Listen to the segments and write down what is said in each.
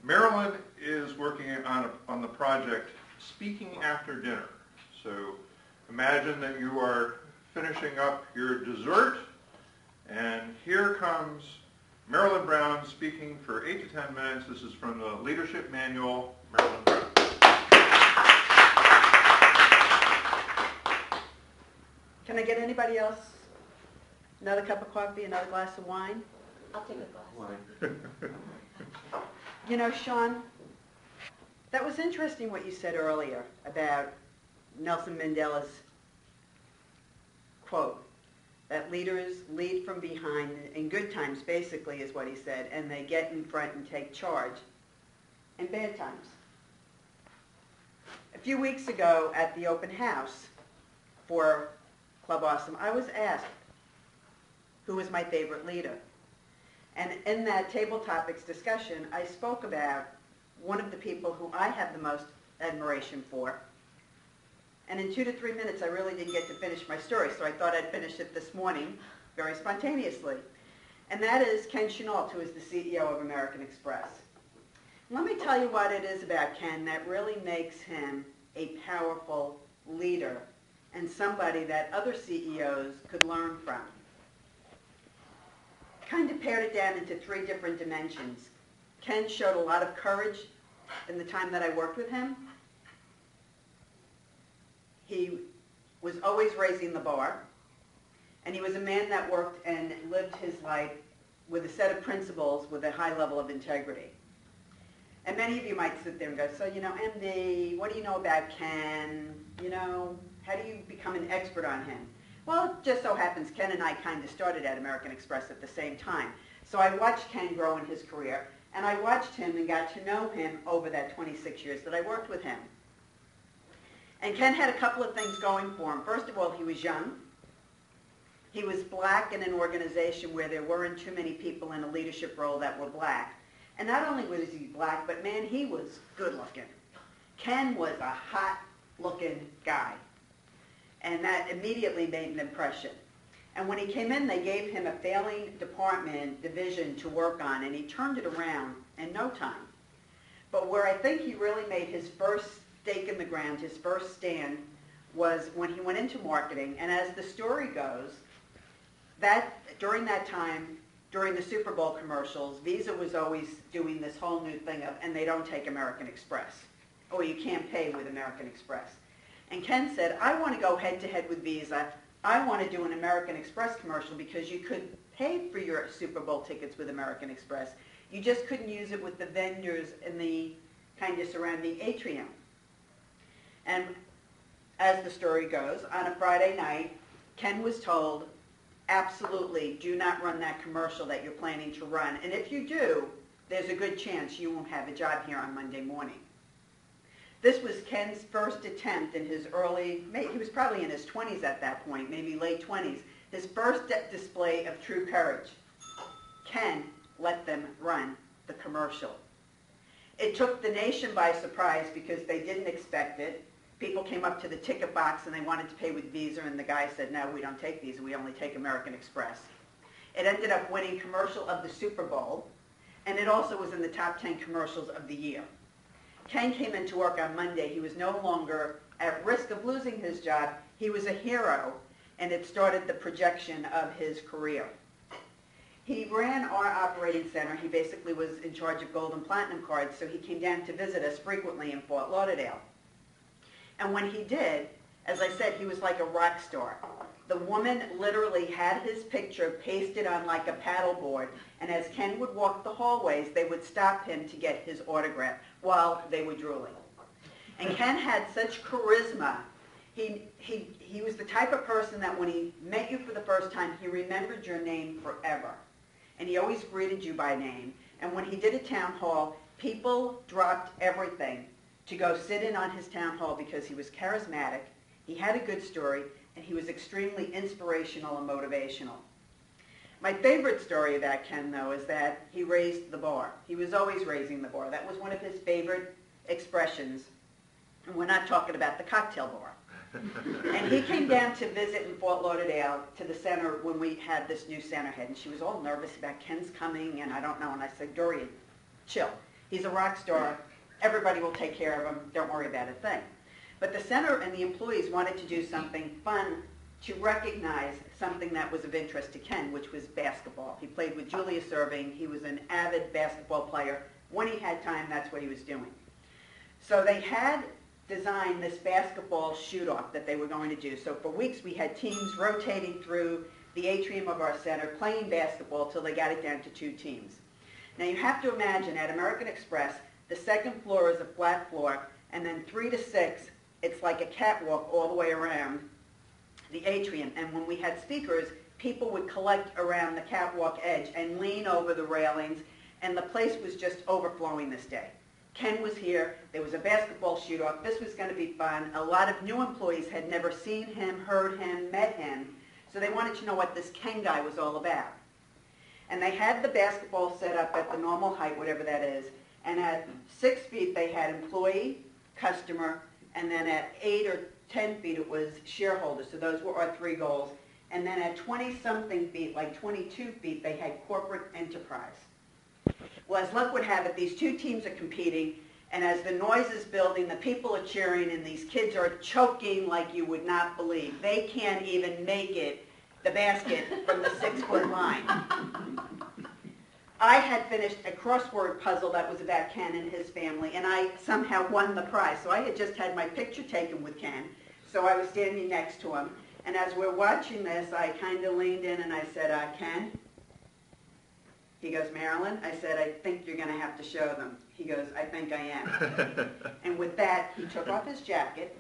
Marilyn is working on the project Speaking After Dinner. So imagine that you are finishing up your dessert, and here comes Marilyn Brown speaking for 8 to 10 minutes. This is from the Leadership Manual, Marilyn Brown. Can I get anybody else another cup of coffee, another glass of wine? I'll take a glass. Wine. You know, Sean, that was interesting what you said earlier about Nelson Mandela's quote, that leaders lead from behind in good times, basically, is what he said, and they get in front and take charge in bad times. A few weeks ago at the open house for Club Awesome, I was asked who was my favorite leader. And in that table topics discussion, I spoke about one of the people who I have the most admiration for. And in 2 to 3 minutes, I really didn't get to finish my story, so I thought I'd finish it this morning very spontaneously. And that is Ken Chenault, who is the CEO of American Express. Let me tell you what it is about Ken that really makes him a powerful leader and somebody that other CEOs could learn from. Kind of pared it down into 3 different dimensions. Ken showed a lot of courage in the time that I worked with him. He was always raising the bar, and he was a man that worked and lived his life with a set of principles with a high level of integrity. And many of you might sit there and go, so, you know, MD, what do you know about Ken? You know, how do you become an expert on him? Well, it just so happens Ken and I kind of started at American Express at the same time. So I watched Ken grow in his career, and I watched him and got to know him over that 26 years that I worked with him. And Ken had a couple of things going for him. First of all, he was young. He was black in an organization where there weren't too many people in a leadership role that were black. And not only was he black, but man, he was good looking. Ken was a hot looking guy. And that immediately made an impression. And when he came in, they gave him a failing division to work on, and he turned it around in no time. But where I think he really made his first stake in the ground, his first stand, was when he went into marketing. And as the story goes, that during that time, during the Super Bowl commercials, Visa was always doing this whole new thing of, and they don't take American Express, or you can't pay with American Express. And Ken said, I want to go head-to-head with Visa. I want to do an American Express commercial because you could pay for your Super Bowl tickets with American Express. You just couldn't use it with the vendors in the kind of surrounding atrium. And as the story goes, on a Friday night, Ken was told, absolutely do not run that commercial that you're planning to run. And if you do, there's a good chance you won't have a job here on Monday morning. This was Ken's first attempt in his he was probably in his 20s at that point, maybe late 20s, his first display of true courage. Ken let them run the commercial. It took the nation by surprise because they didn't expect it. People came up to the ticket box and they wanted to pay with Visa, and the guy said, no, we don't take Visa, we only take American Express. It ended up winning Commercial of the Super Bowl, and it also was in the top 10 commercials of the year. Ken came into work on Monday. He was no longer at risk of losing his job. He was a hero, and it started the projection of his career. He ran our operating center. He basically was in charge of gold and platinum cards, so he came down to visit us frequently in Fort Lauderdale. And when he did, as I said, he was like a rock star. The woman literally had his picture pasted on like a paddleboard, and as Ken would walk the hallways, they would stop him to get his autograph while they were drooling. And Ken had such charisma. He was the type of person that when he met you for the first time, he remembered your name forever. And he always greeted you by name. And when he did a town hall, people dropped everything to go sit in on his town hall because he was charismatic, he had a good story, and he was extremely inspirational and motivational. My favorite story about Ken, though, is that he raised the bar. He was always raising the bar. That was one of his favorite expressions. And we're not talking about the cocktail bar. And he came down to visit in Fort Lauderdale to the center when we had this new center head. And she was all nervous about Ken's coming, and I don't know. And I said, Dorian, chill. He's a rock star. Everybody will take care of him. Don't worry about a thing. But the center and the employees wanted to do something fun to recognize something that was of interest to Ken, which was basketball. He played with Julius Erving. He was an avid basketball player. When he had time, that's what he was doing. So they had designed this basketball shoot-off that they were going to do. So for weeks we had teams rotating through the atrium of our center playing basketball till they got it down to 2 teams. Now you have to imagine at American Express, the second floor is a flat floor, and then 3 to 6, it's like a catwalk all the way around the atrium. And when we had speakers, people would collect around the catwalk edge and lean over the railings, and the place was just overflowing this day. Ken was here. There was a basketball shoot-off. This was going to be fun. A lot of new employees had never seen him, heard him, met him, so they wanted to know what this Ken guy was all about. And they had the basketball set up at the normal height, whatever that is, and at 6 feet they had employee, customer, and then at 8 or 10 feet it was shareholders. So those were our 3 goals. And then at 20-something feet, like 22 feet, they had corporate enterprise. Well, as luck would have it, these 2 teams are competing, and as the noise is building, the people are cheering, and these kids are choking like you would not believe. They can't even make it, the basket, from the 6-foot line. I had finished a crossword puzzle that was about Ken and his family, and I somehow won the prize. So I had just had my picture taken with Ken, so I was standing next to him. And as we're watching this, I kind of leaned in and I said, Ken? He goes, Marilyn? I said, I think you're going to have to show them. He goes, I think I am. And with that, he took off his jacket,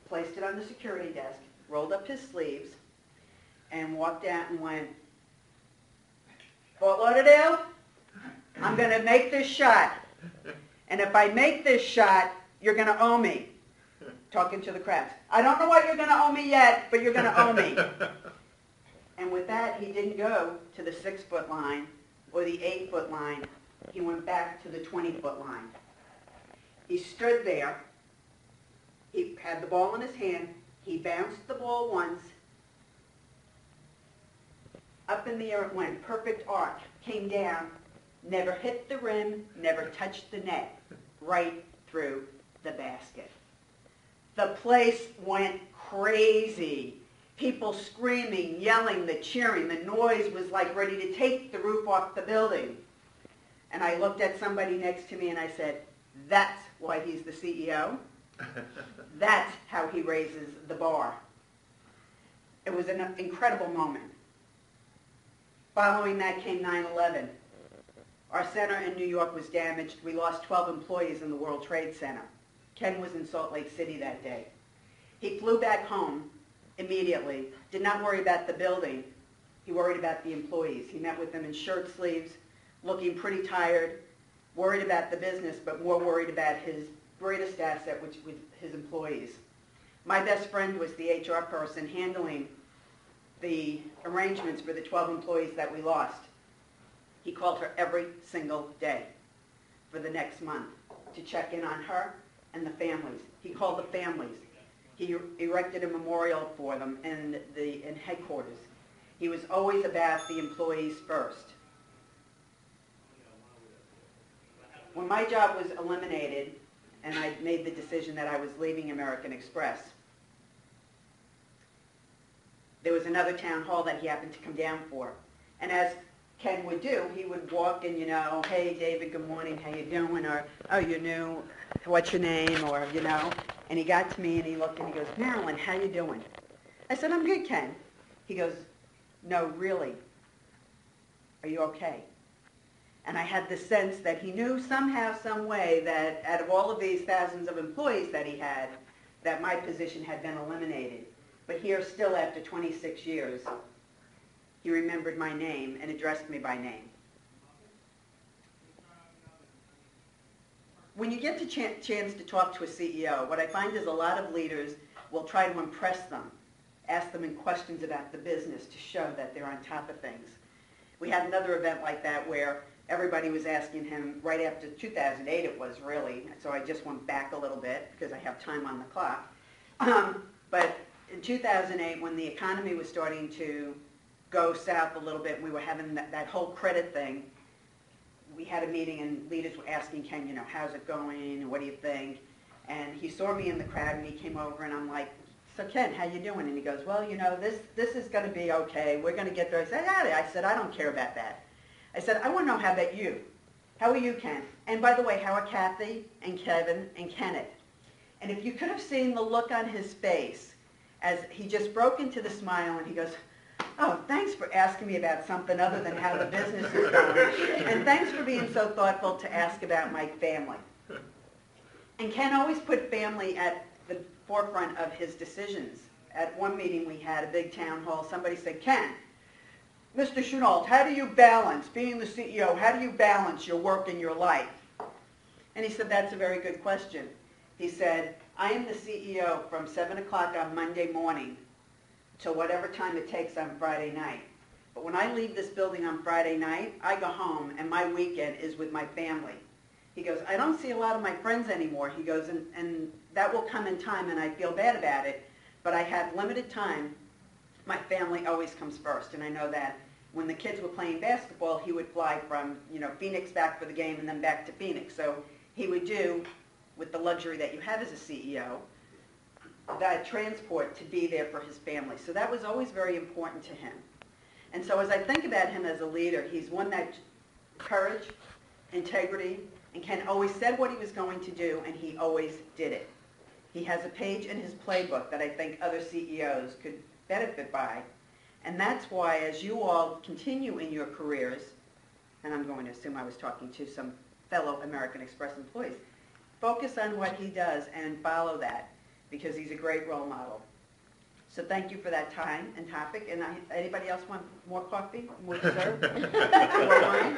placed it on the security desk, rolled up his sleeves, and walked out and went, Fort Lauderdale, I'm going to make this shot. And if I make this shot, you're going to owe me. Talking to the crowds. I don't know what you're going to owe me yet, but you're going to owe me. And with that, he didn't go to the 6-foot line or the 8-foot line. He went back to the 20-foot line. He stood there. He had the ball in his hand. He bounced the ball once. Up in the air it went, perfect arc, came down, never hit the rim, never touched the net, right through the basket. The place went crazy. People screaming, yelling, the cheering, the noise was like ready to take the roof off the building. And I looked at somebody next to me and I said, that's why he's the CEO. That's how he raises the bar. It was an incredible moment. Following that came 9/11. Our center in New York was damaged. We lost 12 employees in the World Trade Center. Ken was in Salt Lake City that day. He flew back home immediately, did not worry about the building. He worried about the employees. He met with them in shirt sleeves, looking pretty tired, worried about the business, but more worried about his greatest asset, which was his employees. My best friend was the HR person handling the arrangements for the 12 employees that we lost. He called her every single day for the next month to check in on her and the families. He called the families. He erected a memorial for them in headquarters. He was always about the employees first. When my job was eliminated and I made the decision that I was leaving American Express, there was another town hall that he happened to come down for. And as Ken would do, he would walk in, hey, David, good morning, how you doing? Or, oh, you're new, what's your name? Or, and he got to me and he looked and he goes, Marilyn, how you doing? I said, I'm good, Ken. He goes, no, really, are you okay? And I had the sense that he knew somehow, some way, that out of all of these thousands of employees that he had, that my position had been eliminated. But here, still after 26 years, he remembered my name and addressed me by name. When you get the chance to talk to a CEO, what I find is a lot of leaders will try to impress them, ask them in questions about the business to show that they're on top of things. We had another event like that where everybody was asking him, right after 2008 it was really, so I just went back a little bit because I have time on the clock. But in 2008, when the economy was starting to go south a little bit, and we were having that whole credit thing, we had a meeting and leaders were asking Ken, you know, how's it going? What do you think? And he saw me in the crowd and he came over and I'm like, so Ken, how you doing? And he goes, well, you know, this is going to be okay. We're going to get there. I said, I said, I don't care about that. I said, I want to know, how about you? How are you, Ken? And by the way, how are Kathy and Kevin and Kenneth? And if you could have seen the look on his face as he just broke into the smile and he goes, oh, thanks for asking me about something other than how the business is going. And thanks for being so thoughtful to ask about my family. And Ken always put family at the forefront of his decisions. At one meeting we had, a big town hall, somebody said, Ken, Mr. Chenault, how do you balance, being the CEO, how do you balance your work and your life? And he said, that's a very good question. He said, I am the CEO from 7 o'clock on Monday morning till whatever time it takes on Friday night. But when I leave this building on Friday night, I go home and my weekend is with my family. He goes, I don't see a lot of my friends anymore. He goes, and that will come in time and I feel bad about it, but I have limited time. My family always comes first. And I know that when the kids were playing basketball, he would fly from, you know, Phoenix back for the game and then back to Phoenix. So he would do, with the luxury that you have as a CEO, that transport to be there for his family. So that was always very important to him. And so as I think about him as a leader, he's one that courage, integrity, and Ken always said what he was going to do, and he always did it. He has a page in his playbook that I think other CEOs could benefit by. And that's why, as you all continue in your careers, and I'm going to assume I was talking to some fellow American Express employees, focus on what he does and follow that, because he's a great role model. So thank you for that time and topic. And anybody else want more coffee, more dessert, more wine?